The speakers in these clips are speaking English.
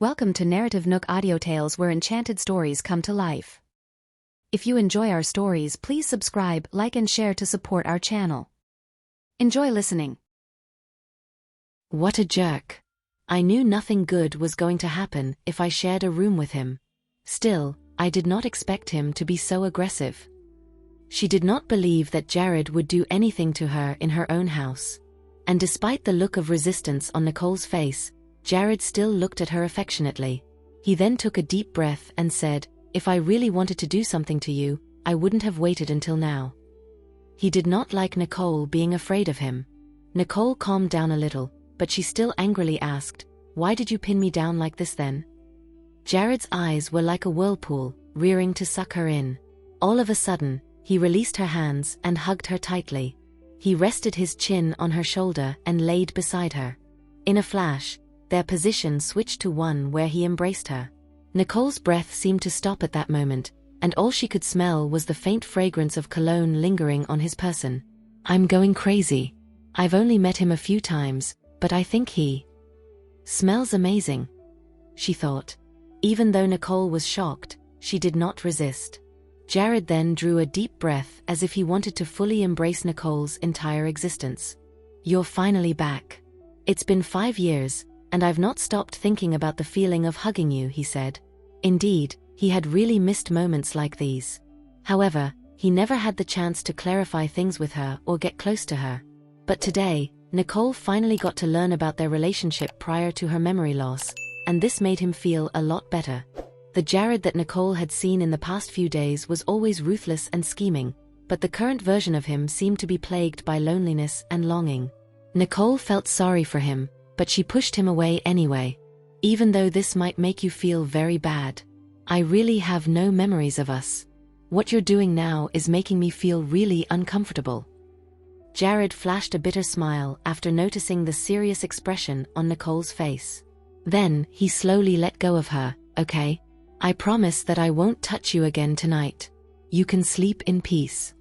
Welcome to NarrativeNook audio tales where enchanted stories come to life. If you enjoy our stories, please subscribe, like and share to support our channel. Enjoy listening. What a jerk. I knew nothing good was going to happen if I shared a room with him. Still, I did not expect him to be so aggressive. She did not believe that Jared would do anything to her in her own house. And despite the look of resistance on Nicole's face, Jared still looked at her affectionately. He then took a deep breath and said, "If I really wanted to do something to you, I wouldn't have waited until now." He did not like Nicole being afraid of him. Nicole calmed down a little, but she still angrily asked, "Why did you pin me down like this then?" Jared's eyes were like a whirlpool, rearing to suck her in. All of a sudden, he released her hands and hugged her tightly. He rested his chin on her shoulder and laid beside her. In a flash, their position switched to one where he embraced her. Nicole's breath seemed to stop at that moment, and all she could smell was the faint fragrance of cologne lingering on his person. "I'm going crazy. I've only met him a few times, but I think he smells amazing," she thought. Even though Nicole was shocked, she did not resist. Jared then drew a deep breath as if he wanted to fully embrace Nicole's entire existence. "You're finally back. It's been 5 years, and I've not stopped thinking about the feeling of hugging you," he said. Indeed, he had really missed moments like these. However, he never had the chance to clarify things with her or get close to her. But today, Nicole finally got to learn about their relationship prior to her memory loss, and this made him feel a lot better. The Jared that Nicole had seen in the past few days was always ruthless and scheming, but the current version of him seemed to be plagued by loneliness and longing. Nicole felt sorry for him, but she pushed him away anyway. "Even though this might make you feel very bad, I really have no memories of us. What you're doing now is making me feel really uncomfortable." Jared flashed a bitter smile after noticing the serious expression on Nicole's face. Then, he slowly let go of her. "Okay? I promise that I won't touch you again tonight. You can sleep in peace."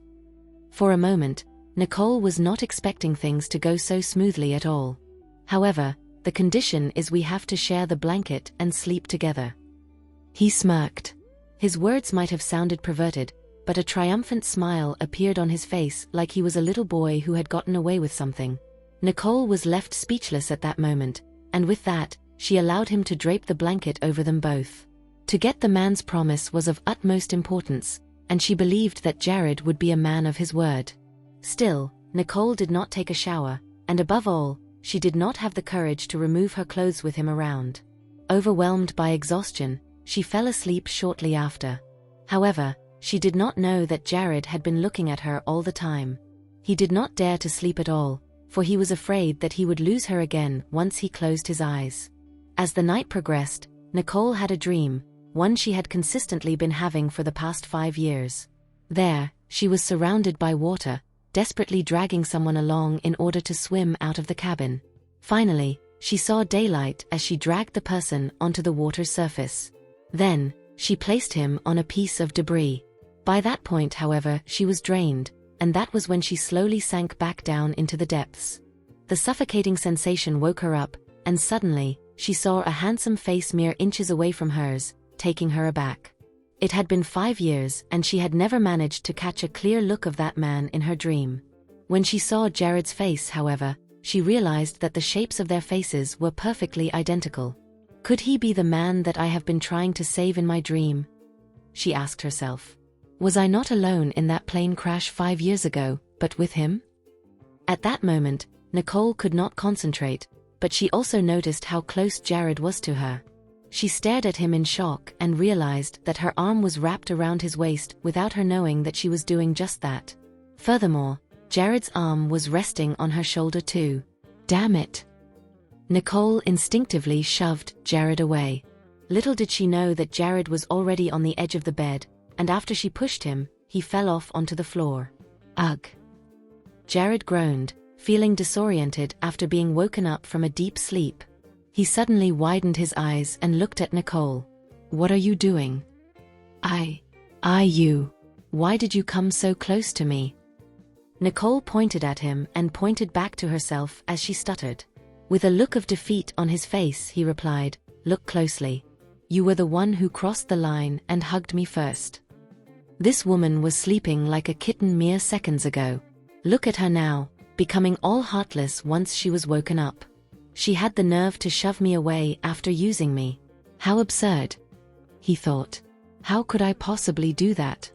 For a moment, Nicole was not expecting things to go so smoothly at all. "However, the condition is we have to share the blanket and sleep together." He smirked. His words might have sounded perverted, but a triumphant smile appeared on his face like he was a little boy who had gotten away with something. Nicole was left speechless at that moment, and with that, she allowed him to drape the blanket over them both. To get the man's promise was of utmost importance, and she believed that Jared would be a man of his word. Still, Nicole did not take a shower, and above all, she did not have the courage to remove her clothes with him around. Overwhelmed by exhaustion, she fell asleep shortly after. However, she did not know that Jared had been looking at her all the time. He did not dare to sleep at all, for he was afraid that he would lose her again once he closed his eyes. As the night progressed, Nicole had a dream, one she had consistently been having for the past 5 years. There, she was surrounded by water, desperately dragging someone along in order to swim out of the cabin. Finally, she saw daylight as she dragged the person onto the water's surface. Then, she placed him on a piece of debris. By that point, however, she was drained, and that was when she slowly sank back down into the depths. The suffocating sensation woke her up, and suddenly, she saw a handsome face mere inches away from hers, taking her aback. It had been 5 years, and she had never managed to catch a clear look of that man in her dream. When she saw Jared's face, however, she realized that the shapes of their faces were perfectly identical. "Could he be the man that I have been trying to save in my dream?" she asked herself. "Was I not alone in that plane crash 5 years ago, but with him?" At that moment, Nicole could not concentrate, but she also noticed how close Jared was to her. She stared at him in shock and realized that her arm was wrapped around his waist without her knowing that she was doing just that. Furthermore, Jared's arm was resting on her shoulder too. Damn it! Nicole instinctively shoved Jared away. Little did she know that Jared was already on the edge of the bed, and after she pushed him, he fell off onto the floor. Ugh! Jared groaned, feeling disoriented after being woken up from a deep sleep. He suddenly widened his eyes and looked at Nicole. "What are you doing?" You. Why did you come so close to me?" Nicole pointed at him and pointed back to herself as she stuttered. With a look of defeat on his face, he replied, look closely. You were the one who crossed the line and hugged me first. This woman was sleeping like a kitten mere seconds ago. Look at her now, becoming all heartless once she was woken up. She had the nerve to shove me away after using me. How absurd, he thought. How could I possibly do that?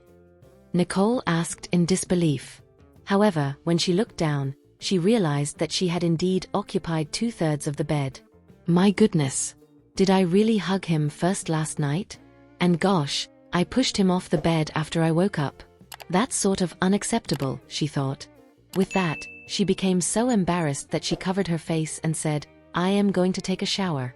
Nicole asked in disbelief. However, when she looked down, she realized that she had indeed occupied 2/3 of the bed. My goodness. Did I really hug him first last night? And gosh, I pushed him off the bed after I woke up. That's sort of unacceptable, she thought. With that, she became so embarrassed that she covered her face and said, I am going to take a shower.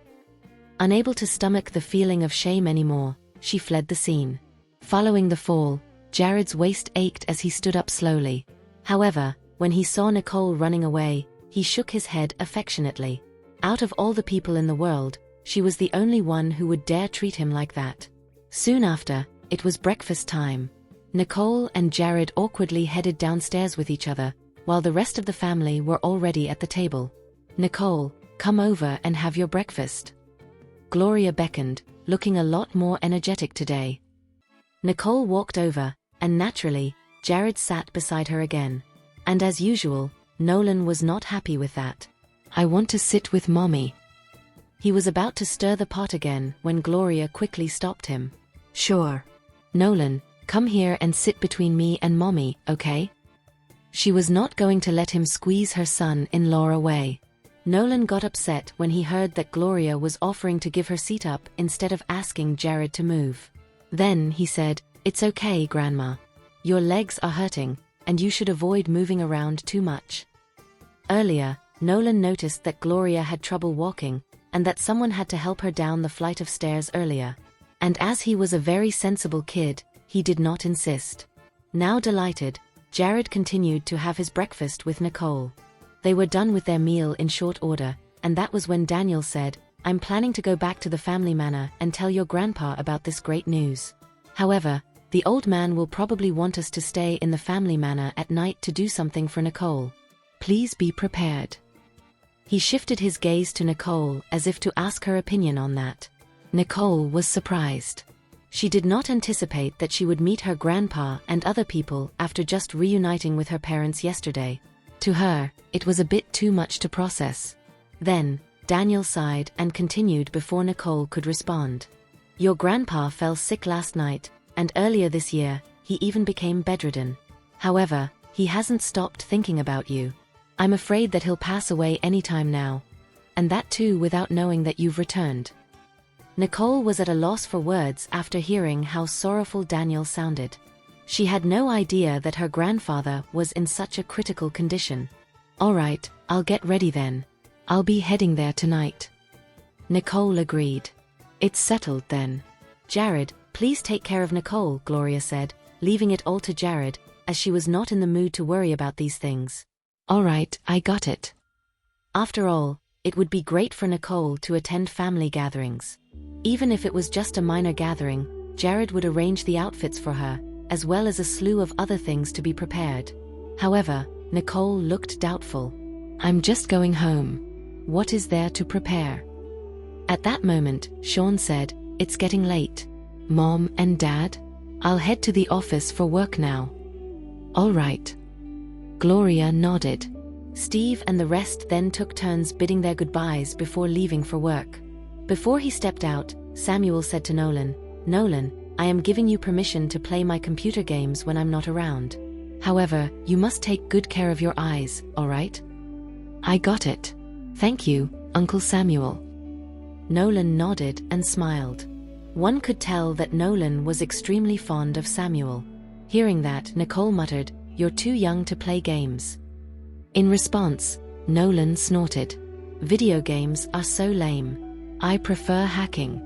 Unable to stomach the feeling of shame anymore, she fled the scene. Following the fall, Jared's waist ached as he stood up slowly. However, when he saw Nicole running away, he shook his head affectionately. Out of all the people in the world, she was the only one who would dare treat him like that. Soon after, it was breakfast time. Nicole and Jared awkwardly headed downstairs with each other, while the rest of the family were already at the table. Nicole, come over and have your breakfast. Gloria beckoned, looking a lot more energetic today. Nicole walked over, and naturally, Jared sat beside her again. And as usual, Nolan was not happy with that. I want to sit with Mommy. He was about to stir the pot again when Gloria quickly stopped him. Sure. Nolan, come here and sit between me and Mommy, okay? She was not going to let him squeeze her son-in-law away. Nolan got upset when he heard that Gloria was offering to give her seat up instead of asking Jared to move. Then he said, It's okay, Grandma. Your legs are hurting, and you should avoid moving around too much. Earlier, Nolan noticed that Gloria had trouble walking, and that someone had to help her down the flight of stairs earlier. And as he was a very sensible kid, he did not insist. Now delighted, Jared continued to have his breakfast with Nicole. They were done with their meal in short order, and that was when Daniel said, I'm planning to go back to the family manor and tell your grandpa about this great news. However, the old man will probably want us to stay in the family manor at night to do something for Nicole. Please be prepared. He shifted his gaze to Nicole as if to ask her opinion on that. Nicole was surprised. She did not anticipate that she would meet her grandpa and other people after just reuniting with her parents yesterday. To her, it was a bit too much to process. Then, Daniel sighed and continued before Nicole could respond. Your grandpa fell sick last night, and earlier this year, he even became bedridden. However, he hasn't stopped thinking about you. I'm afraid that he'll pass away anytime now. And that too without knowing that you've returned. Nicole was at a loss for words after hearing how sorrowful Daniel sounded. She had no idea that her grandfather was in such a critical condition. All right, I'll get ready then. I'll be heading there tonight. Nicole agreed. It's settled then. Jared, please take care of Nicole, Gloria said, leaving it all to Jared, as she was not in the mood to worry about these things. All right, I got it. After all, it would be great for Nicole to attend family gatherings. Even if it was just a minor gathering, Jared would arrange the outfits for her, as well as a slew of other things to be prepared. However, Nicole looked doubtful. I'm just going home. What is there to prepare? At that moment, Sean said, It's getting late. Mom and Dad? I'll head to the office for work now. All right. Gloria nodded. Steve and the rest then took turns bidding their goodbyes before leaving for work. Before he stepped out, Samuel said to Nolan, Nolan, I am giving you permission to play my computer games when I'm not around. However, you must take good care of your eyes, all right? I got it. Thank you, Uncle Samuel. Nolan nodded and smiled. One could tell that Nolan was extremely fond of Samuel. Hearing that, Nicole muttered, You're too young to play games. In response, Nolan snorted. Video games are so lame. I prefer hacking.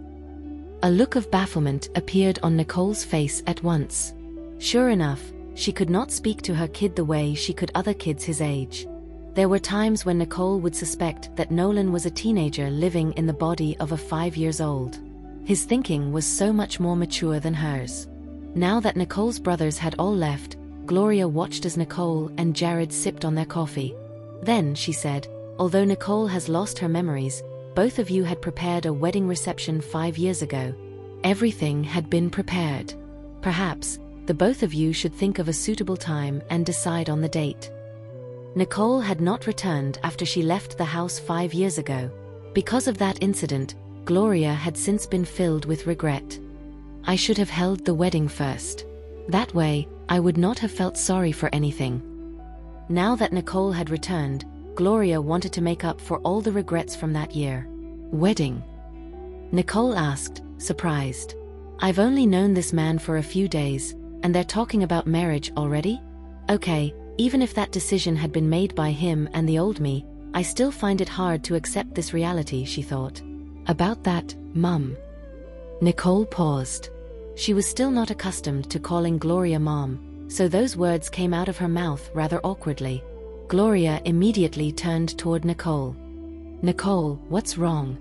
A look of bafflement appeared on Nicole's face at once. Sure enough, she could not speak to her kid the way she could other kids his age. There were times when Nicole would suspect that Nolan was a teenager living in the body of a 5-year-old. His thinking was so much more mature than hers. Now that Nicole's brothers had all left, Gloria watched as Nicole and Jared sipped on their coffee. Then, she said, although Nicole has lost her memories, both of you had prepared a wedding reception 5 years ago. Everything had been prepared. Perhaps, the both of you should think of a suitable time and decide on the date. Nicole had not returned after she left the house 5 years ago. Because of that incident, Gloria had since been filled with regret. I should have held the wedding first. That way, I would not have felt sorry for anything. Now that Nicole had returned, Gloria wanted to make up for all the regrets from that year. Wedding? Nicole asked, surprised. I've only known this man for a few days, and they're talking about marriage already? Okay, even if that decision had been made by him and the old me, I still find it hard to accept this reality, she thought. About that, Mum. Nicole paused. She was still not accustomed to calling Gloria Mom, so those words came out of her mouth rather awkwardly. Gloria immediately turned toward Nicole. Nicole, what's wrong?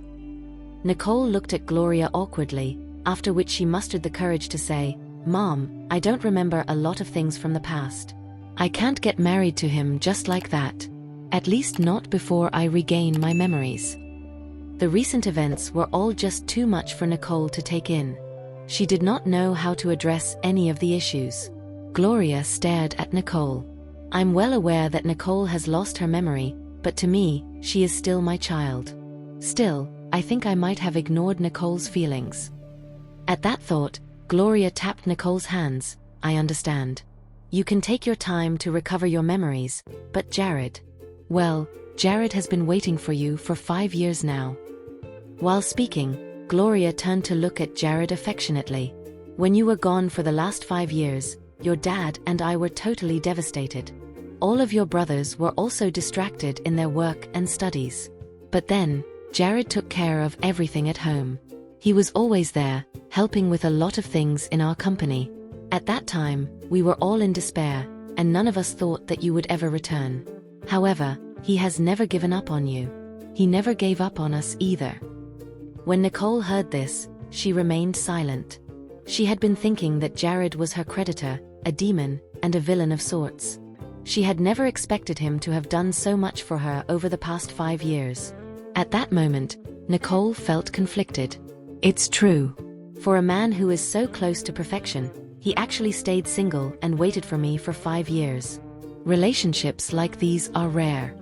Nicole looked at Gloria awkwardly, after which she mustered the courage to say, Mom, I don't remember a lot of things from the past. I can't get married to him just like that. At least not before I regain my memories. The recent events were all just too much for Nicole to take in. She did not know how to address any of the issues. Gloria stared at Nicole. I'm well aware that Nicole has lost her memory, but to me, she is still my child. Still, I think I might have ignored Nicole's feelings. At that thought, Gloria tapped Nicole's hands. I understand. You can take your time to recover your memories, but Jared. Well, Jared has been waiting for you for 5 years now. While speaking, Gloria turned to look at Jared affectionately. When you were gone for the last 5 years, your dad and I were totally devastated. All of your brothers were also distracted in their work and studies. But then, Jared took care of everything at home. He was always there, helping with a lot of things in our company. At that time, we were all in despair, and none of us thought that you would ever return. However, he has never given up on you. He never gave up on us either. When Nicole heard this, she remained silent. She had been thinking that Jared was her creditor, a demon, and a villain of sorts. She had never expected him to have done so much for her over the past 5 years. At that moment, Nicole felt conflicted. It's true. For a man who is so close to perfection, he actually stayed single and waited for me for 5 years. Relationships like these are rare.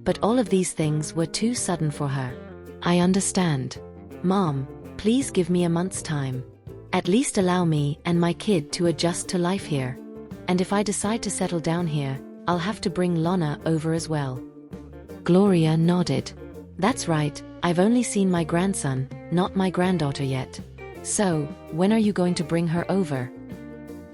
But all of these things were too sudden for her. I understand. Mom, please give me a month's time. At least allow me and my kid to adjust to life here. And if I decide to settle down here, I'll have to bring Lana over as well. Gloria nodded. That's right, I've only seen my grandson, not my granddaughter yet. So, when are you going to bring her over?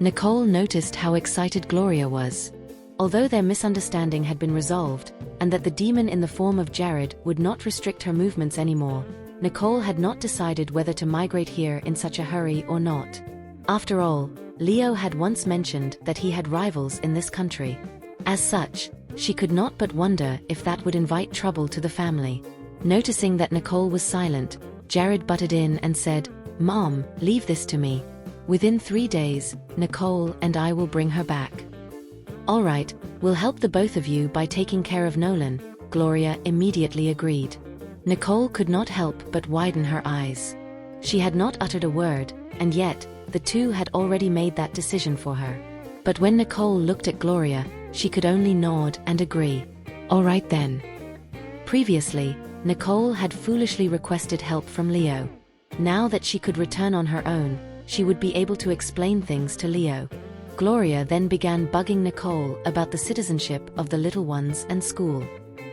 Nicole noticed how excited Gloria was. Although their misunderstanding had been resolved, and that the demon in the form of Jared would not restrict her movements anymore, Nicole had not decided whether to migrate here in such a hurry or not. After all, Leo had once mentioned that he had rivals in this country. As such, she could not but wonder if that would invite trouble to the family. Noticing that Nicole was silent, Jared butted in and said, Mom, leave this to me. Within 3 days, Nicole and I will bring her back. All right, we'll help the both of you by taking care of Nolan, Gloria immediately agreed. Nicole could not help but widen her eyes. She had not uttered a word, and yet, the two had already made that decision for her. But when Nicole looked at Gloria, she could only nod and agree. All right then. Previously, Nicole had foolishly requested help from Leo. Now that she could return on her own, she would be able to explain things to Leo. Gloria then began bugging Nicole about the citizenship of the little ones and school.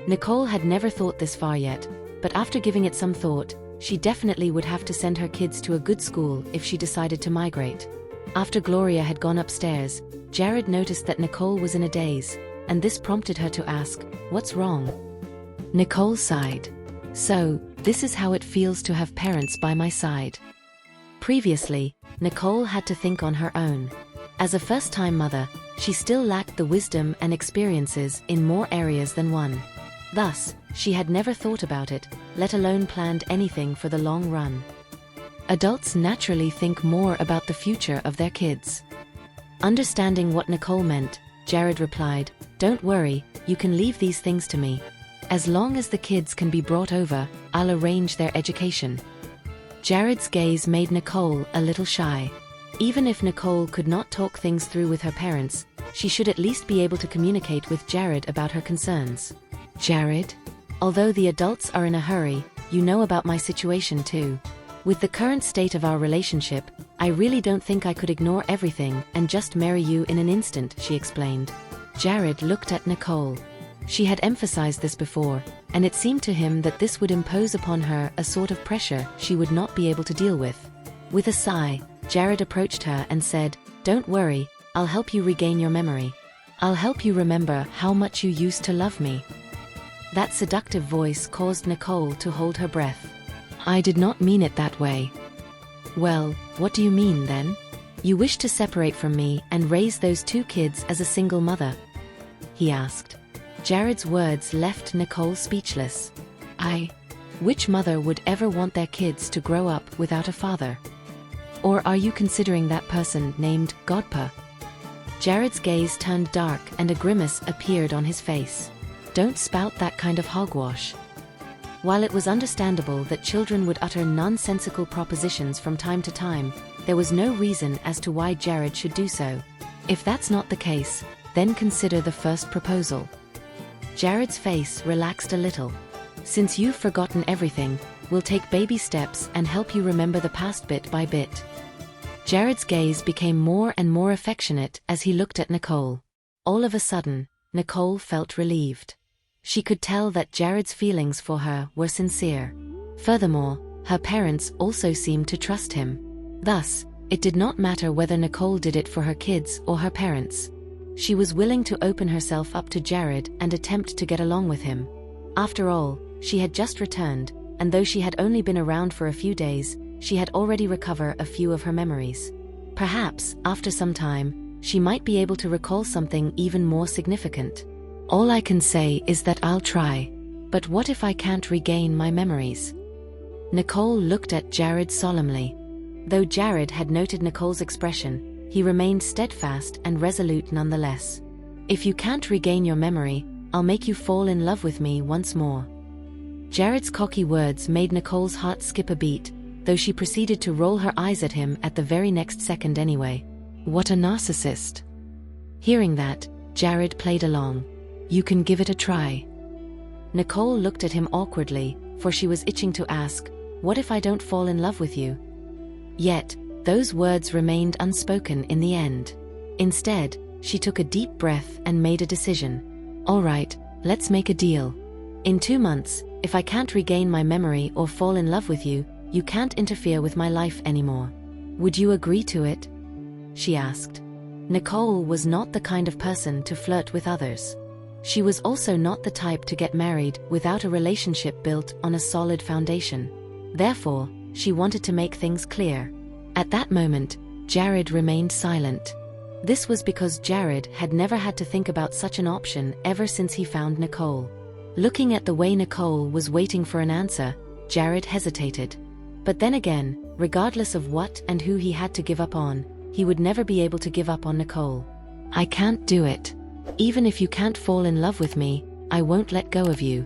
Nicole had never thought this far yet, but after giving it some thought, she definitely would have to send her kids to a good school if she decided to migrate. After Gloria had gone upstairs, Jared noticed that Nicole was in a daze, and this prompted her to ask, "What's wrong?" Nicole sighed. So, this is how it feels to have parents by my side. Previously, Nicole had to think on her own. As a first-time mother, she still lacked the wisdom and experiences in more areas than one. Thus, she had never thought about it, let alone planned anything for the long run. Adults naturally think more about the future of their kids. Understanding what Nicole meant, Jared replied, "Don't worry, you can leave these things to me. As long as the kids can be brought over, I'll arrange their education. Jared's gaze made Nicole a little shy. Even if Nicole could not talk things through with her parents, she should at least be able to communicate with Jared about her concerns. Jared? Although the adults are in a hurry, you know about my situation too. With the current state of our relationship, I really don't think I could ignore everything and just marry you in an instant, she explained. Jared looked at Nicole. She had emphasized this before, and it seemed to him that this would impose upon her a sort of pressure she would not be able to deal with. With a sigh, Jared approached her and said, "Don't worry, I'll help you regain your memory. I'll help you remember how much you used to love me." That seductive voice caused Nicole to hold her breath. "I did not mean it that way." "Well, what do you mean then? You wish to separate from me and raise those 2 kids as a single mother?" he asked. Jared's words left Nicole speechless. Which mother would ever want their kids to grow up without a father? Or are you considering that person named Godpa? Jared's gaze turned dark and a grimace appeared on his face. "Don't spout that kind of hogwash." While it was understandable that children would utter nonsensical propositions from time to time, there was no reason as to why Jared should do so. If that's not the case, then consider the first proposal. Jared's face relaxed a little. "Since you've forgotten everything, we'll take baby steps and help you remember the past bit by bit." Jared's gaze became more and more affectionate as he looked at Nicole. All of a sudden, Nicole felt relieved. She could tell that Jared's feelings for her were sincere. Furthermore, her parents also seemed to trust him. Thus, it did not matter whether Nicole did it for her kids or her parents. She was willing to open herself up to Jared and attempt to get along with him. After all, she had just returned, and though she had only been around for a few days, she had already recovered a few of her memories. Perhaps, after some time, she might be able to recall something even more significant. "All I can say is that I'll try. But what if I can't regain my memories?" Nicole looked at Jared solemnly. Though Jared had noted Nicole's expression, he remained steadfast and resolute nonetheless. "If you can't regain your memory, I'll make you fall in love with me once more." Jared's cocky words made Nicole's heart skip a beat, though she proceeded to roll her eyes at him at the very next second anyway. What a narcissist. Hearing that, Jared played along. "You can give it a try." Nicole looked at him awkwardly, for she was itching to ask, "What if I don't fall in love with you?" Yet, those words remained unspoken in the end. Instead, she took a deep breath and made a decision. "All right, let's make a deal. In 2 months, if I can't regain my memory or fall in love with you, you can't interfere with my life anymore. Would you agree to it?" she asked. Nicole was not the kind of person to flirt with others. She was also not the type to get married without a relationship built on a solid foundation. Therefore, she wanted to make things clear. At that moment, Jared remained silent. This was because Jared had never had to think about such an option ever since he found Nicole. Looking at the way Nicole was waiting for an answer, Jared hesitated. But then again, regardless of what and who he had to give up on, he would never be able to give up on Nicole. "I can't do it. Even if you can't fall in love with me, I won't let go of you."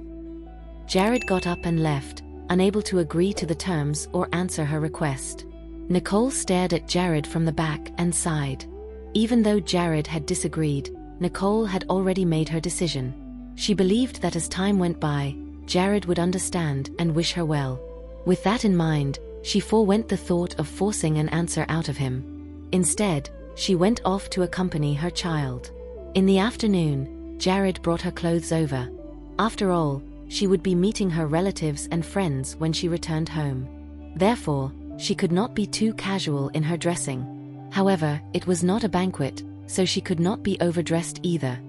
Jared got up and left, unable to agree to the terms or answer her request. Nicole stared at Jared from the back and sighed. Even though Jared had disagreed, Nicole had already made her decision. She believed that as time went by, Jared would understand and wish her well. With that in mind, she forewent the thought of forcing an answer out of him. Instead, she went off to accompany her child. In the afternoon, Jared brought her clothes over. After all, she would be meeting her relatives and friends when she returned home. Therefore, she could not be too casual in her dressing. However, it was not a banquet, so she could not be overdressed either.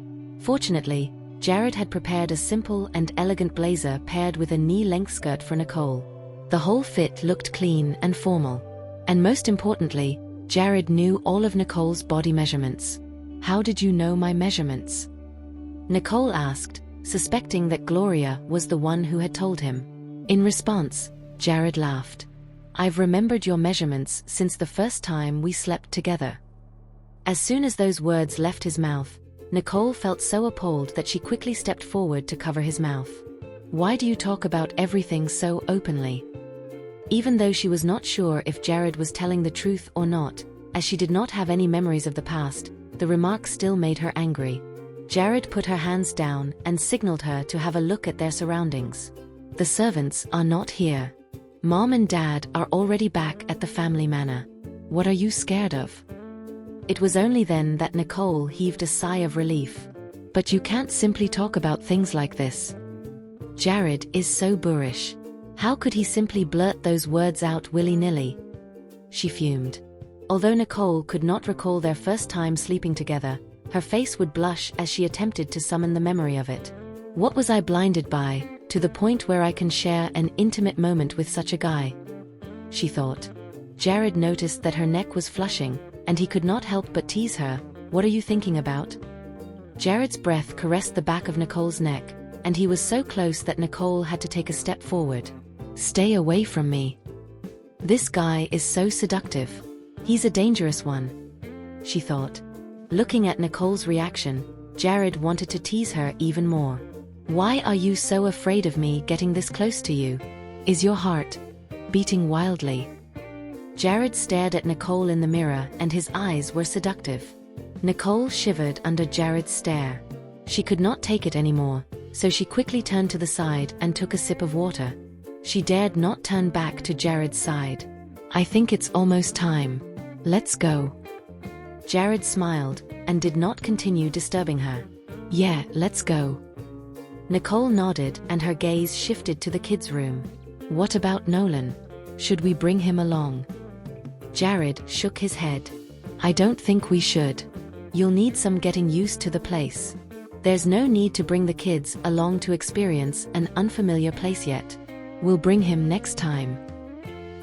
Fortunately, Jared had prepared a simple and elegant blazer paired with a knee-length skirt for Nicole. The whole fit looked clean and formal. And most importantly, Jared knew all of Nicole's body measurements. "How did you know my measurements?" Nicole asked, suspecting that Gloria was the one who had told him. In response, Jared laughed. "I've remembered your measurements since the first time we slept together." As soon as those words left his mouth, Nicole felt so appalled that she quickly stepped forward to cover his mouth. Why do you talk about everything so openly? Even though she was not sure if Jared was telling the truth or not, as she did not have any memories of the past, the remark still made her angry. Jared put her hands down and signaled her to have a look at their surroundings. The servants are not here. Mom and Dad are already back at the family manor. What are you scared of? It was only then that Nicole heaved a sigh of relief. But you can't simply talk about things like this. Jared is so boorish. How could he simply blurt those words out willy-nilly? She fumed. Although Nicole could not recall their first time sleeping together, her face would blush as she attempted to summon the memory of it. What was I blinded by, to the point where I can share an intimate moment with such a guy? She thought. Jared noticed that her neck was flushing, and he could not help but tease her. What are you thinking about? Jared's breath caressed the back of Nicole's neck, and he was so close that Nicole had to take a step forward. Stay away from me. This guy is so seductive. He's a dangerous one, she thought. Looking at Nicole's reaction, Jared wanted to tease her even more. Why are you so afraid of me getting this close to you? Is your heart beating wildly? Jared stared at Nicole in the mirror, and his eyes were seductive. Nicole shivered under Jared's stare. She could not take it anymore, so she quickly turned to the side and took a sip of water. She dared not turn back to Jared's side. I think it's almost time. Let's go. Jared smiled, and did not continue disturbing her. Yeah, let's go. Nicole nodded, and her gaze shifted to the kids' room. What about Nolan? Should we bring him along? Jared shook his head. I don't think we should. You'll need some getting used to the place. There's no need to bring the kids along to experience an unfamiliar place yet. We'll bring him next time.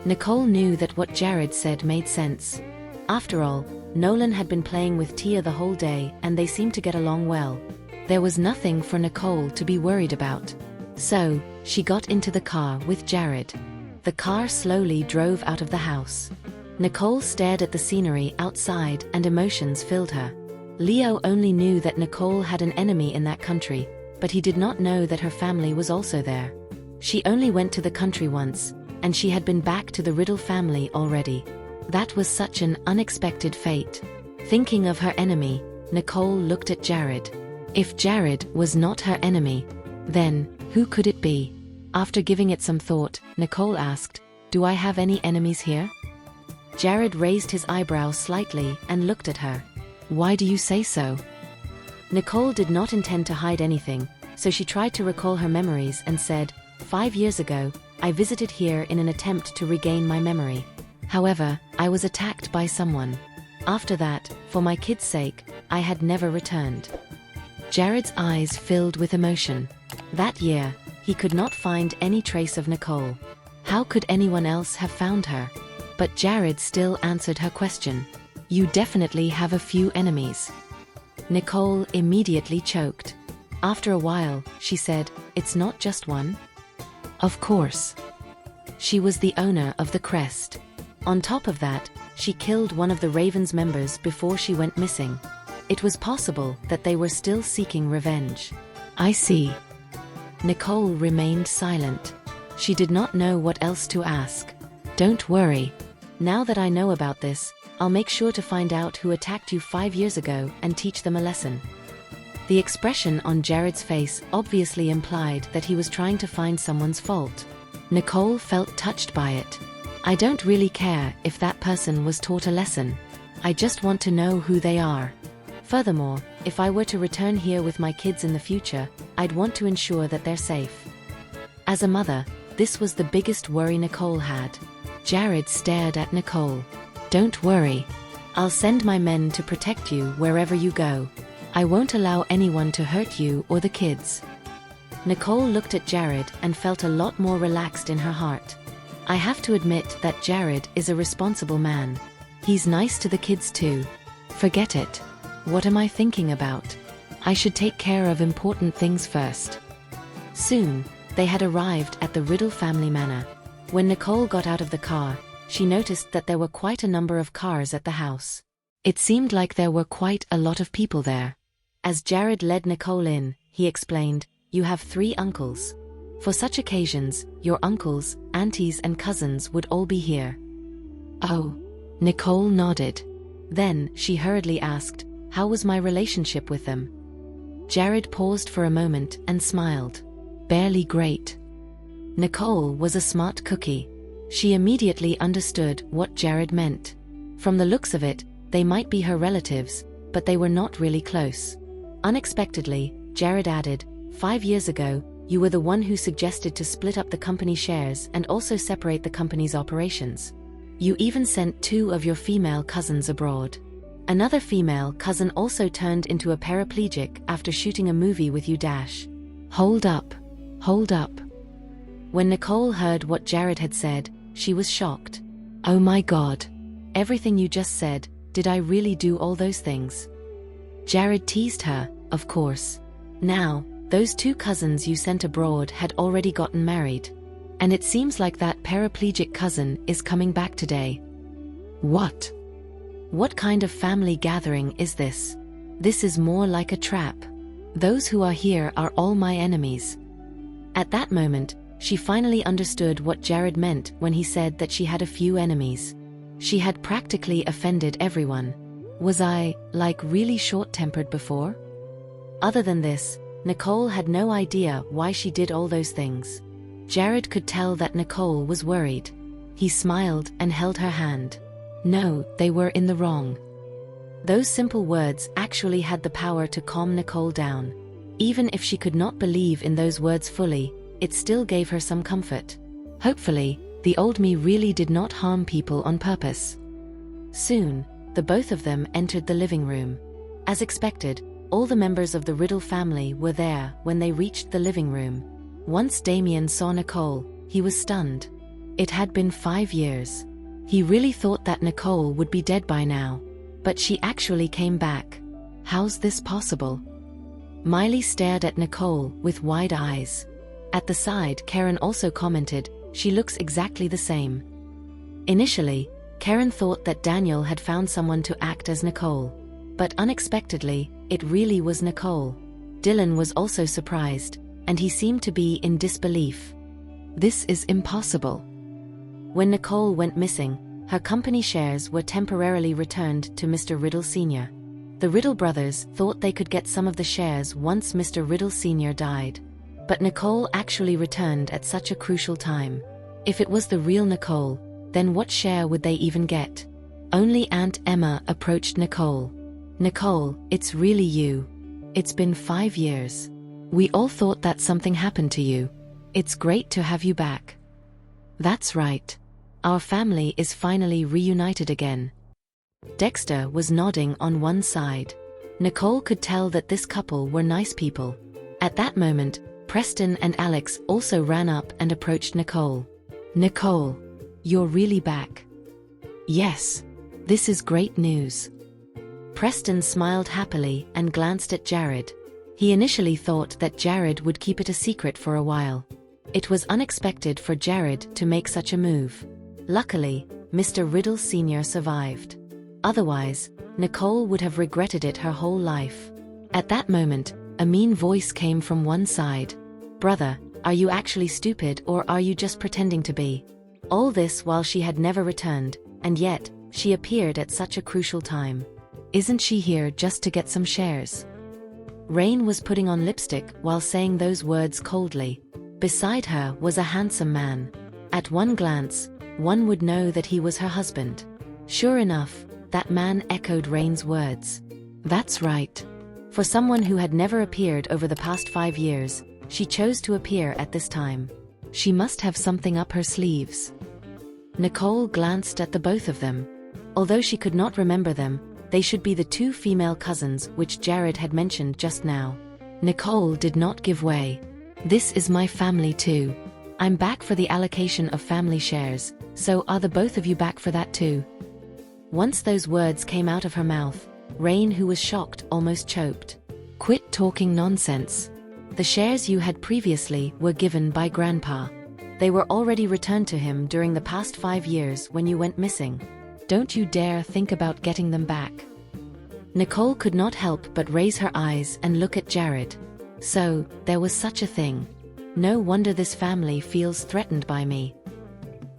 Nicole knew that what Jared said made sense. After all, Nolan had been playing with Tia the whole day, and they seemed to get along well. There was nothing for Nicole to be worried about. So, she got into the car with Jared. The car slowly drove out of the house. Nicole stared at the scenery outside, and emotions filled her. Leo only knew that Nicole had an enemy in that country, but he did not know that her family was also there. She only went to the country once, and she had been back to the Riddle family already. That was such an unexpected fate. Thinking of her enemy, Nicole looked at Jared. If Jared was not her enemy, then who could it be? After giving it some thought, Nicole asked, Do I have any enemies here? Jared raised his eyebrows slightly and looked at her. Why do you say so? Nicole did not intend to hide anything, so she tried to recall her memories and said, 5 years ago, I visited here in an attempt to regain my memory. However, I was attacked by someone. After that, for my kids' sake, I had never returned. Jared's eyes filled with emotion. That year, he could not find any trace of Nicole. How could anyone else have found her? But Jared still answered her question. You definitely have a few enemies. Nicole immediately choked. After a while, she said, It's not just one? Of course. She was the owner of the crest. On top of that, she killed one of the Raven's members before she went missing. It was possible that they were still seeking revenge. I see. Nicole remained silent. She did not know what else to ask. Don't worry. Now that I know about this, I'll make sure to find out who attacked you 5 years ago and teach them a lesson. The expression on Jared's face obviously implied that he was trying to find someone's fault. Nicole felt touched by it. I don't really care if that person was taught a lesson. I just want to know who they are. Furthermore, if I were to return here with my kids in the future, I'd want to ensure that they're safe. As a mother, this was the biggest worry Nicole had. Jared stared at Nicole. Don't worry. I'll send my men to protect you wherever you go. I won't allow anyone to hurt you or the kids. Nicole looked at Jared and felt a lot more relaxed in her heart. I have to admit that Jared is a responsible man. He's nice to the kids too. Forget it. What am I thinking about? I should take care of important things first. Soon, they had arrived at the Riddle family manor. When Nicole got out of the car, she noticed that there were quite a number of cars at the house. It seemed like there were quite a lot of people there. As Jared led Nicole in, he explained, You have 3 uncles. For such occasions, your uncles, aunties and cousins would all be here. Oh. Nicole nodded. Then, she hurriedly asked, how was my relationship with them? Jared paused for a moment and smiled. Barely great. Nicole was a smart cookie. She immediately understood what Jared meant. From the looks of it, they might be her relatives, but they were not really close. Unexpectedly, Jared added, 5 years ago, you were the one who suggested to split up the company shares and also separate the company's operations. You even sent 2 of your female cousins abroad. Another female cousin also turned into a paraplegic after shooting a movie with you. Hold up. Hold up. When Nicole heard what Jared had said, she was shocked. Oh my God. Everything you just said, did I really do all those things? Jared teased her, of course. Now, those 2 cousins you sent abroad had already gotten married. And it seems like that paraplegic cousin is coming back today. What? What kind of family gathering is this? This is more like a trap. Those who are here are all my enemies. At that moment, she finally understood what Jared meant when he said that she had a few enemies. She had practically offended everyone. Was I, like, really short-tempered before? Other than this, Nicole had no idea why she did all those things. Jared could tell that Nicole was worried. He smiled and held her hand. No, they were in the wrong. Those simple words actually had the power to calm Nicole down. Even if she could not believe in those words fully, it still gave her some comfort. Hopefully, the old me really did not harm people on purpose. Soon, the both of them entered the living room. As expected, all the members of the Riddle family were there when they reached the living room. Once Damien saw Nicole, he was stunned. It had been 5 years. He really thought that Nicole would be dead by now. But she actually came back. How's this possible? Miley stared at Nicole with wide eyes. At the side, Karen also commented, she looks exactly the same. Initially, Karen thought that Daniel had found someone to act as Nicole. But unexpectedly, it really was Nicole. Dylan was also surprised, and he seemed to be in disbelief. This is impossible. When Nicole went missing, her company shares were temporarily returned to Mr. Riddle Sr. The Riddle brothers thought they could get some of the shares once Mr. Riddle Sr. died. But Nicole actually returned at such a crucial time. If it was the real Nicole, then what share would they even get? Only Aunt Emma approached Nicole. Nicole, it's really you. It's been 5 years. We all thought that something happened to you. It's great to have you back. That's right. Our family is finally reunited again. Dexter was nodding on one side. Nicole could tell that this couple were nice people. At that moment, Preston and Alex also ran up and approached Nicole. Nicole, you're really back. Yes. This is great news. Preston smiled happily and glanced at Jared. He initially thought that Jared would keep it a secret for a while. It was unexpected for Jared to make such a move. Luckily, Mr. Riddle Sr. survived. Otherwise, Nicole would have regretted it her whole life. At that moment, a mean voice came from one side. Brother, are you actually stupid or are you just pretending to be? All this while she had never returned, and yet, she appeared at such a crucial time. Isn't she here just to get some shares? Rain was putting on lipstick while saying those words coldly. Beside her was a handsome man. At one glance, one would know that he was her husband. Sure enough, that man echoed Rain's words. That's right. For someone who had never appeared over the past 5 years, she chose to appear at this time. She must have something up her sleeves. Nicole glanced at the both of them. Although she could not remember them, they should be the 2 female cousins which Jared had mentioned just now. Nicole did not give way. This is my family too. I'm back for the allocation of family shares, so are the both of you back for that too? Once those words came out of her mouth, Rain, who was shocked, almost choked. Quit talking nonsense. The shares you had previously were given by Grandpa. They were already returned to him during the past 5 years when you went missing. Don't you dare think about getting them back. Nicole could not help but raise her eyes and look at Jared. So, there was such a thing. No wonder this family feels threatened by me.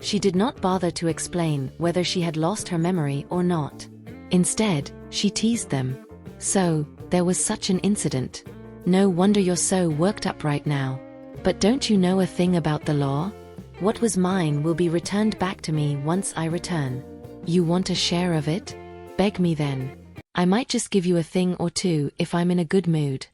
She did not bother to explain whether she had lost her memory or not. Instead, she teased them. So, there was such an incident. No wonder you're so worked up right now. But don't you know a thing about the law? What was mine will be returned back to me once I return. You want a share of it? Beg me then. I might just give you a thing or two if I'm in a good mood.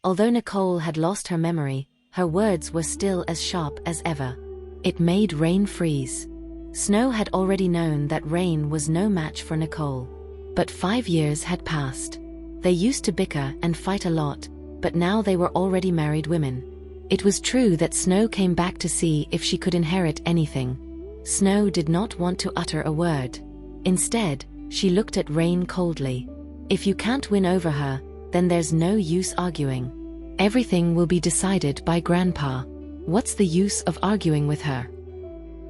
Although Nicole had lost her memory, her words were still as sharp as ever. It made Rain freeze. Snow had already known that Rain was no match for Nicole. But 5 years had passed. They used to bicker and fight a lot, but now they were already married women. It was true that Snow came back to see if she could inherit anything. Snow did not want to utter a word. Instead, she looked at Rain coldly. If you can't win over her, then there's no use arguing. Everything will be decided by Grandpa. What's the use of arguing with her?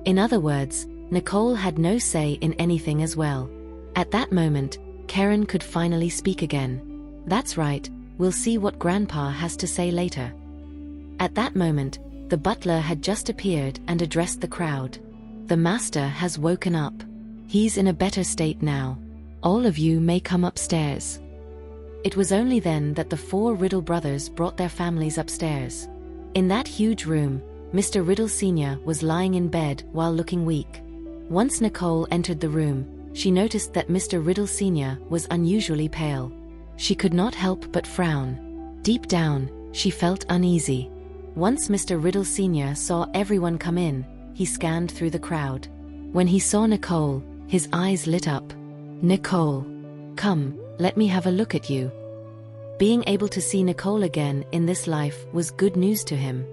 In other words, Nicole had no say in anything as well. At that moment, Karen could finally speak again. That's right, we'll see what Grandpa has to say later. At that moment, the butler had just appeared and addressed the crowd. The master has woken up. He's in a better state now. All of you may come upstairs. It was only then that the 4 Riddle brothers brought their families upstairs. In that huge room, Mr. Riddle Sr. was lying in bed while looking weak. Once Nicole entered the room, she noticed that Mr. Riddle Sr. was unusually pale. She could not help but frown. Deep down, she felt uneasy. Once Mr. Riddle Sr. saw everyone come in, he scanned through the crowd. When he saw Nicole, his eyes lit up. "Nicole. Come, let me have a look at you." Being able to see Nicole again in this life was good news to him.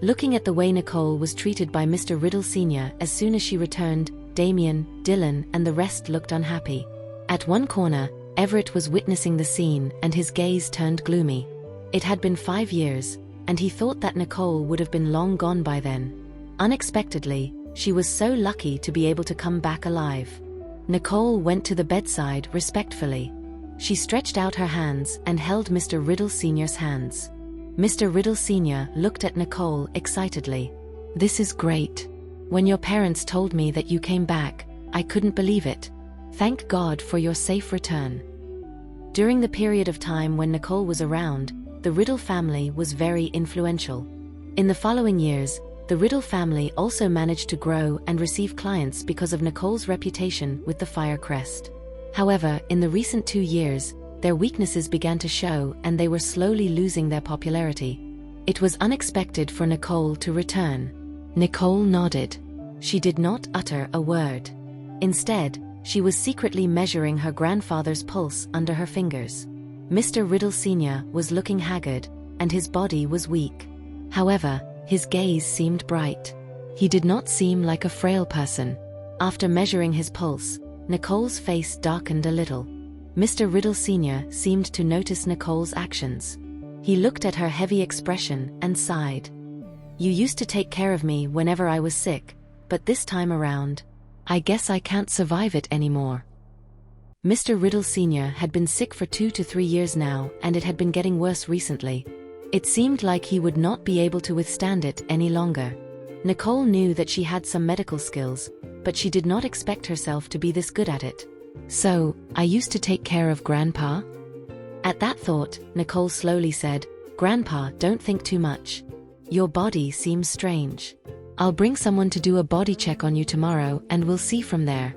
Looking at the way Nicole was treated by Mr. Riddle Sr. as soon as she returned, Damien, Dylan, and the rest looked unhappy. At one corner, Everett was witnessing the scene and his gaze turned gloomy. It had been 5 years, and he thought that Nicole would have been long gone by then. Unexpectedly, she was so lucky to be able to come back alive. Nicole went to the bedside respectfully. She stretched out her hands and held Mr. Riddle Sr.'s hands. Mr. Riddle Sr. looked at Nicole excitedly. "This is great. When your parents told me that you came back, I couldn't believe it. Thank God for your safe return." During the period of time when Nicole was around, the Riddle family was very influential. In the following years, the Riddle family also managed to grow and receive clients because of Nicole's reputation with the fire crest. However, in the recent 2 years, their weaknesses began to show and they were slowly losing their popularity. It was unexpected for Nicole to return. Nicole nodded. She did not utter a word. Instead, she was secretly measuring her grandfather's pulse under her fingers. Mr. Riddle Sr. was looking haggard, and his body was weak. However, his gaze seemed bright. He did not seem like a frail person. After measuring his pulse, Nicole's face darkened a little. Mr. Riddle Sr. seemed to notice Nicole's actions. He looked at her heavy expression and sighed. "You used to take care of me whenever I was sick, but this time around, I guess I can't survive it anymore." Mr. Riddle Sr. had been sick for 2 to 3 years now, and it had been getting worse recently. It seemed like he would not be able to withstand it any longer. Nicole knew that she had some medical skills, but she did not expect herself to be this good at it. "So, I used to take care of Grandpa?" At that thought, Nicole slowly said, "Grandpa, don't think too much. Your body seems strange. I'll bring someone to do a body check on you tomorrow and we'll see from there."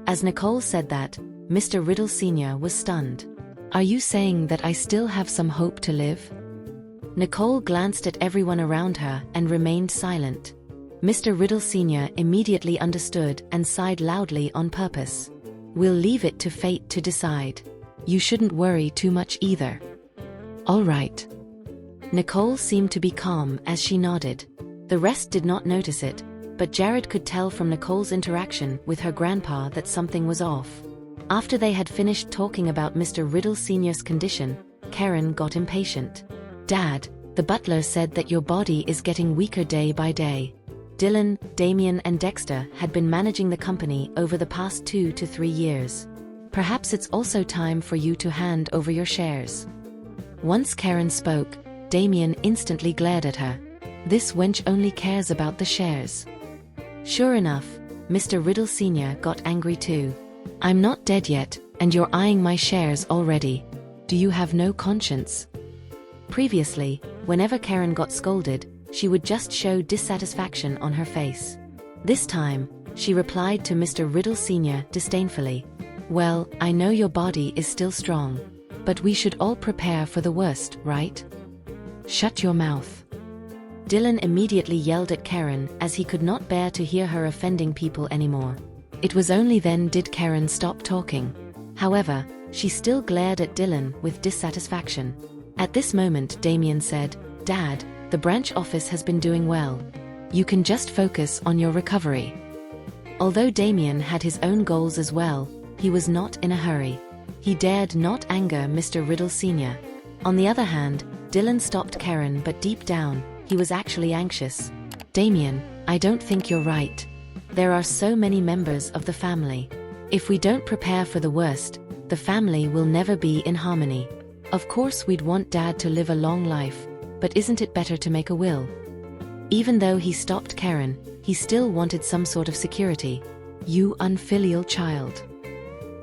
As Nicole said that, Mr. Riddle Sr. was stunned. "Are you saying that I still have some hope to live?" Nicole glanced at everyone around her and remained silent. Mr. Riddle Sr. immediately understood and sighed loudly on purpose. "We'll leave it to fate to decide. You shouldn't worry too much either." "All right." Nicole seemed to be calm as she nodded. The rest did not notice it, but Jared could tell from Nicole's interaction with her grandpa that something was off. After they had finished talking about Mr. Riddle Sr.'s condition, Karen got impatient. "Dad, the butler said that your body is getting weaker day by day. Dylan, Damien and Dexter had been managing the company over the past 2 to 3 years. Perhaps it's also time for you to hand over your shares." Once Karen spoke, Damien instantly glared at her. This wench only cares about the shares. Sure enough, Mr. Riddle Sr. got angry too. I'm not dead yet, and you're eyeing my shares already. Do you have no conscience? Previously, whenever Karen got scolded, she would just show dissatisfaction on her face. This time, she replied to Mr. Riddle Sr. disdainfully. Well, I know your body is still strong. But we should all prepare for the worst, right? Shut your mouth. Dylan immediately yelled at Karen as he could not bear to hear her offending people anymore. It was only then did Karen stop talking. However, she still glared at Dylan with dissatisfaction. At this moment, Damien said, "Dad, the branch office has been doing well. You can just focus on your recovery." Although Damien had his own goals as well, he was not in a hurry. He dared not anger Mr. Riddle Sr. On the other hand, Dylan stopped Karen, but deep down, he was actually anxious. "Damien, I don't think you're right. There are so many members of the family. If we don't prepare for the worst, the family will never be in harmony. Of course we'd want Dad to live a long life, but isn't it better to make a will?" Even though he stopped Karen, he still wanted some sort of security. "You unfilial child."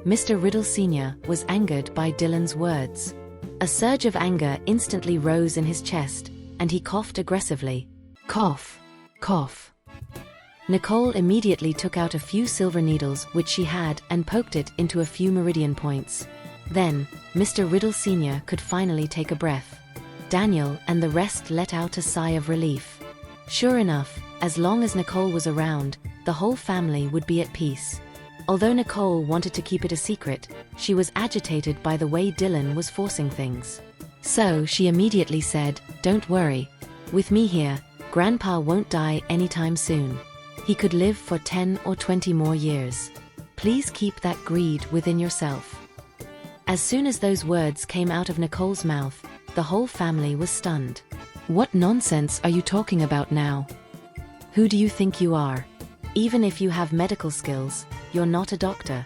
Mr. Riddle Sr. was angered by Dylan's words. A surge of anger instantly rose in his chest, and he coughed aggressively. Cough, cough. Nicole immediately took out a few silver needles which she had and poked it into a few meridian points. Then, Mr. Riddle Sr. could finally take a breath. Daniel and the rest let out a sigh of relief. Sure enough, as long as Nicole was around, the whole family would be at peace. Although Nicole wanted to keep it a secret, she was agitated by the way Dylan was forcing things. So she immediately said, "Don't worry. With me here, Grandpa won't die anytime soon. He could live for 10 or 20 more years. Please keep that greed within yourself." As soon as those words came out of Nicole's mouth, the whole family was stunned. "What nonsense are you talking about now? Who do you think you are? Even if you have medical skills, you're not a doctor.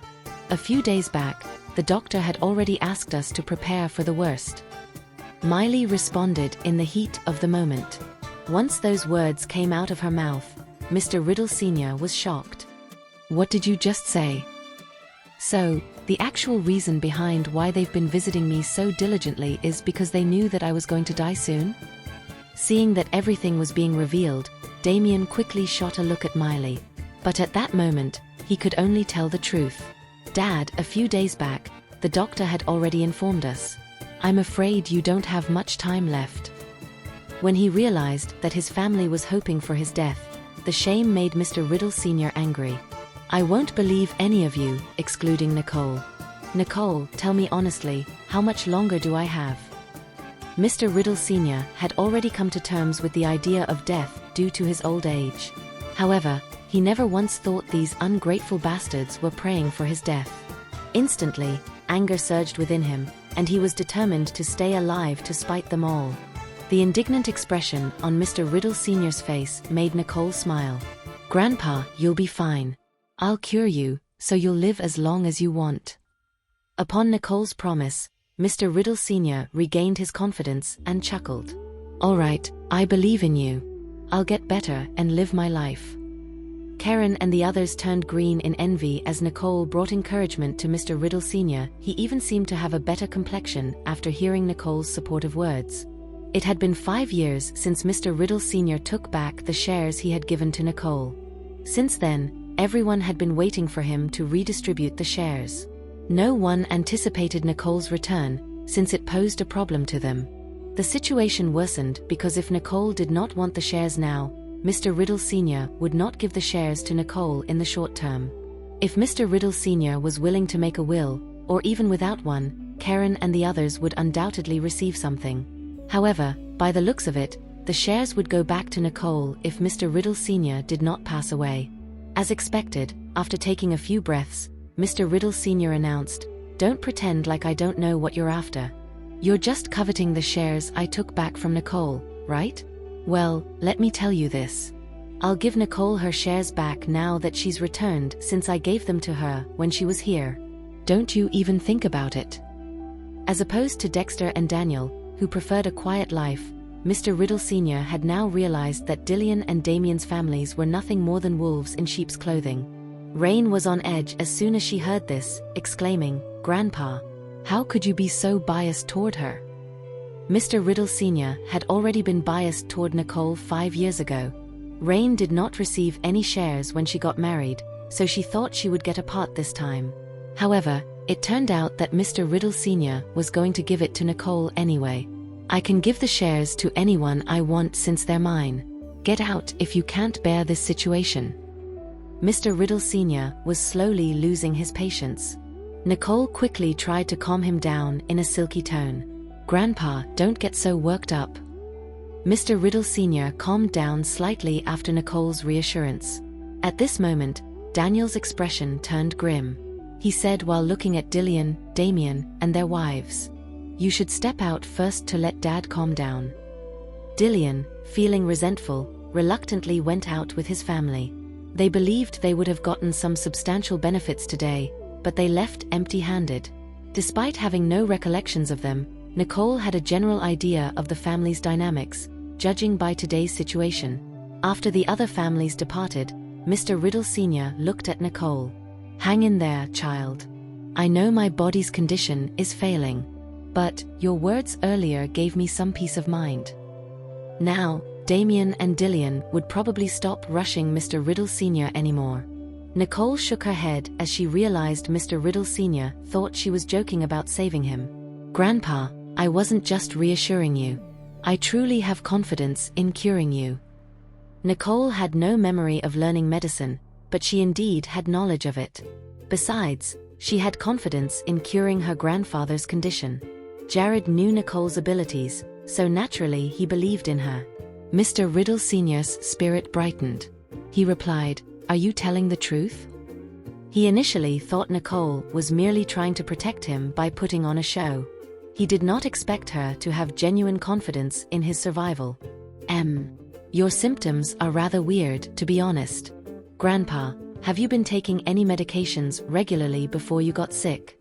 A few days back, the doctor had already asked us to prepare for the worst." Miley responded in the heat of the moment. Once those words came out of her mouth, Mr. Riddle Sr. was shocked. "What did you just say?" "So, the actual reason behind why they've been visiting me so diligently is because they knew that I was going to die soon?" Seeing that everything was being revealed, Damien quickly shot a look at Miley. But at that moment, he could only tell the truth. "Dad, a few days back, the doctor had already informed us. I'm afraid you don't have much time left." When he realized that his family was hoping for his death, the shame made Mr. Riddle Sr. angry. "I won't believe any of you," excluding Nicole. "Nicole, tell me honestly, how much longer do I have?" Mr. Riddle Sr. had already come to terms with the idea of death due to his old age. However, he never once thought these ungrateful bastards were praying for his death. Instantly, anger surged within him, and he was determined to stay alive to spite them all. The indignant expression on Mr. Riddle Sr.'s face made Nicole smile. "Grandpa, you'll be fine. I'll cure you, so you'll live as long as you want." Upon Nicole's promise, Mr. Riddle Sr. regained his confidence and chuckled. "All right, I believe in you. I'll get better and live my life." Karen and the others turned green in envy as Nicole brought encouragement to Mr. Riddle Sr. He even seemed to have a better complexion after hearing Nicole's supportive words. It had been 5 years since Mr. Riddle Sr. took back the shares he had given to Nicole. Since then, everyone had been waiting for him to redistribute the shares. No one anticipated Nicole's return, since it posed a problem to them. The situation worsened because if Nicole did not want the shares now, Mr. Riddle Sr. would not give the shares to Nicole in the short term. If Mr. Riddle Sr. was willing to make a will, or even without one, Karen and the others would undoubtedly receive something. However, by the looks of it, the shares would go back to Nicole if Mr. Riddle Sr. did not pass away. As expected, after taking a few breaths, Mr. Riddle Sr. announced, "Don't pretend like I don't know what you're after. You're just coveting the shares I took back from Nicole, right? Well, let me tell you this. I'll give Nicole her shares back now that she's returned since I gave them to her when she was here. Don't you even think about it." As opposed to Dexter and Daniel, who preferred a quiet life, Mr. Riddle Sr. had now realized that Dillian and Damien's families were nothing more than wolves in sheep's clothing. Rain was on edge as soon as she heard this, exclaiming, "Grandpa, how could you be so biased toward her?" Mr. Riddle Sr. had already been biased toward Nicole 5 years ago. Rain did not receive any shares when she got married, so she thought she would get a part this time. However, it turned out that Mr. Riddle Sr. was going to give it to Nicole anyway. "I can give the shares to anyone I want since they're mine. Get out if you can't bear this situation." Mr. Riddle Sr. was slowly losing his patience. Nicole quickly tried to calm him down in a silky tone. "Grandpa, don't get so worked up." Mr. Riddle Sr. calmed down slightly after Nicole's reassurance. At this moment, Daniel's expression turned grim. He said while looking at Dillian, Damien, and their wives, "You should step out first to let Dad calm down." Dillian, feeling resentful, reluctantly went out with his family. They believed they would have gotten some substantial benefits today, but they left empty-handed. Despite having no recollections of them, Nicole had a general idea of the family's dynamics, judging by today's situation. After the other families departed, Mr. Riddle Sr. looked at Nicole. "Hang in there, child. I know my body's condition is failing, but your words earlier gave me some peace of mind." Now, Damien and Dillian would probably stop rushing Mr. Riddle Sr. anymore. Nicole shook her head as she realized Mr. Riddle Sr. thought she was joking about saving him. "Grandpa, I wasn't just reassuring you. I truly have confidence in curing you." Nicole had no memory of learning medicine, but she indeed had knowledge of it. Besides, she had confidence in curing her grandfather's condition. Jared knew Nicole's abilities, so naturally he believed in her. Mr. Riddle Sr.'s spirit brightened. He replied, "Are you telling the truth?" He initially thought Nicole was merely trying to protect him by putting on a show. He did not expect her to have genuine confidence in his survival. Your symptoms are rather weird, to be honest. Grandpa, have you been taking any medications regularly before you got sick?"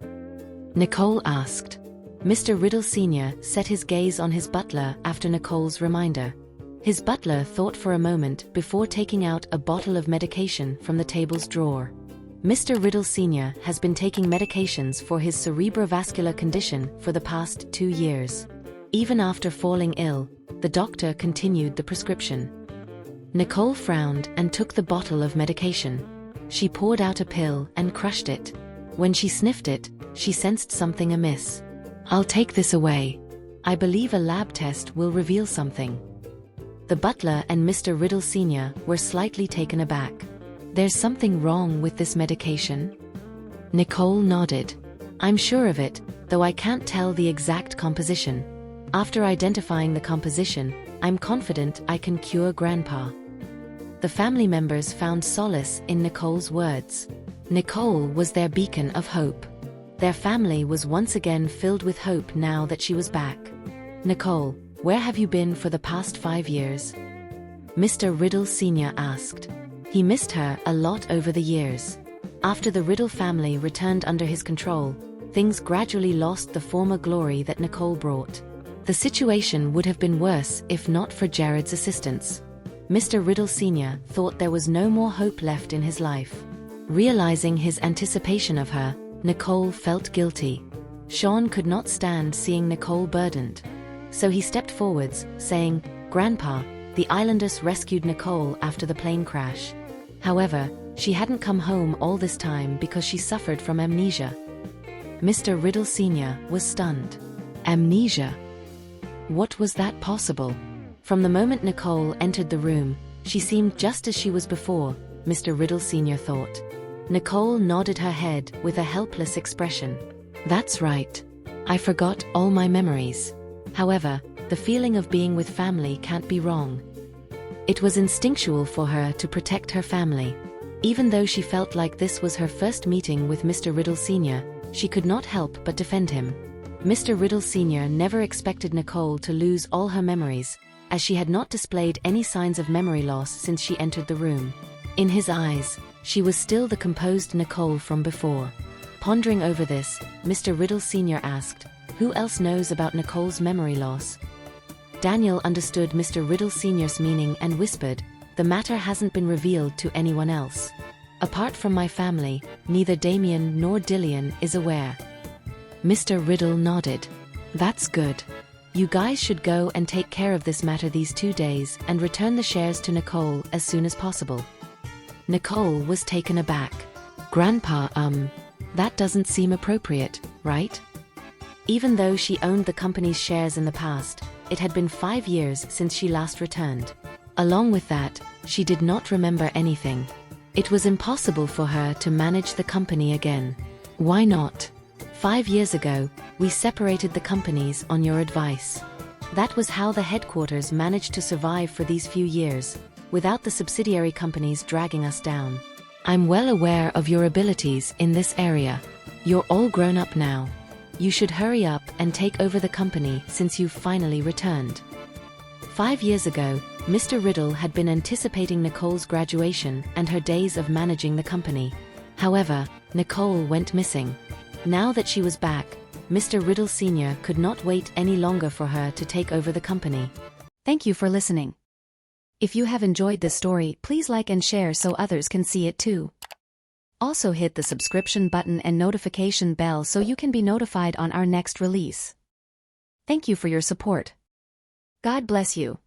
Nicole asked. Mr. Riddle Sr. set his gaze on his butler after Nicole's reminder. His butler thought for a moment before taking out a bottle of medication from the table's drawer. Mr. Riddle Sr. has been taking medications for his cerebrovascular condition for the past 2 years. Even after falling ill, the doctor continued the prescription. Nicole frowned and took the bottle of medication. She poured out a pill and crushed it. When she sniffed it, she sensed something amiss. "I'll take this away. I believe a lab test will reveal something." The butler and Mr. Riddle Sr. were slightly taken aback. "There's something wrong with this medication?" Nicole nodded. "I'm sure of it, though I can't tell the exact composition. After identifying the composition, I'm confident I can cure Grandpa." The family members found solace in Nicole's words. Nicole was their beacon of hope. Their family was once again filled with hope now that she was back. "Nicole, where have you been for the past 5 years?" Mr. Riddle Sr. asked. He missed her a lot over the years. After the Riddle family returned under his control, things gradually lost the former glory that Nicole brought. The situation would have been worse if not for Jared's assistance. Mr. Riddle Sr. thought there was no more hope left in his life. Realizing his anticipation of her, Nicole felt guilty. Sean could not stand seeing Nicole burdened. So he stepped forwards, saying, "Grandpa, the Islanders rescued Nicole after the plane crash. However, she hadn't come home all this time because she suffered from amnesia." Mr. Riddle Sr. was stunned. Amnesia? What was that possible? From the moment Nicole entered the room, she seemed just as she was before, Mr. Riddle Sr. thought. Nicole nodded her head with a helpless expression. "That's right. I forgot all my memories. However, the feeling of being with family can't be wrong." It was instinctual for her to protect her family. Even though she felt like this was her first meeting with Mr. Riddle Sr., she could not help but defend him. Mr. Riddle Sr. never expected Nicole to lose all her memories, as she had not displayed any signs of memory loss since she entered the room. In his eyes, she was still the composed Nicole from before. Pondering over this, Mr. Riddle Sr. asked, "Who else knows about Nicole's memory loss?" Daniel understood Mr. Riddle Sr.'s meaning and whispered, "The matter hasn't been revealed to anyone else. Apart from my family, neither Damien nor Dillian is aware." Mr. Riddle nodded. "That's good. You guys should go and take care of this matter these 2 days and return the shares to Nicole as soon as possible." Nicole was taken aback. "Grandpa, that doesn't seem appropriate, right?" Even though she owned the company's shares in the past, it had been 5 years since she last returned. Along with that, she did not remember anything. It was impossible for her to manage the company again. "Why not? 5 years ago, we separated the companies on your advice. That was how the headquarters managed to survive for these few years, without the subsidiary companies dragging us down. I'm well aware of your abilities in this area. You're all grown up now. You should hurry up and take over the company since you've finally returned." 5 years ago, Mr. Riddle had been anticipating Nicole's graduation and her days of managing the company. However, Nicole went missing. Now that she was back, Mr. Riddle Sr. could not wait any longer for her to take over the company. Thank you for listening. If you have enjoyed this story, please like and share so others can see it too. Also hit the subscription button and notification bell so you can be notified on our next release. Thank you for your support. God bless you.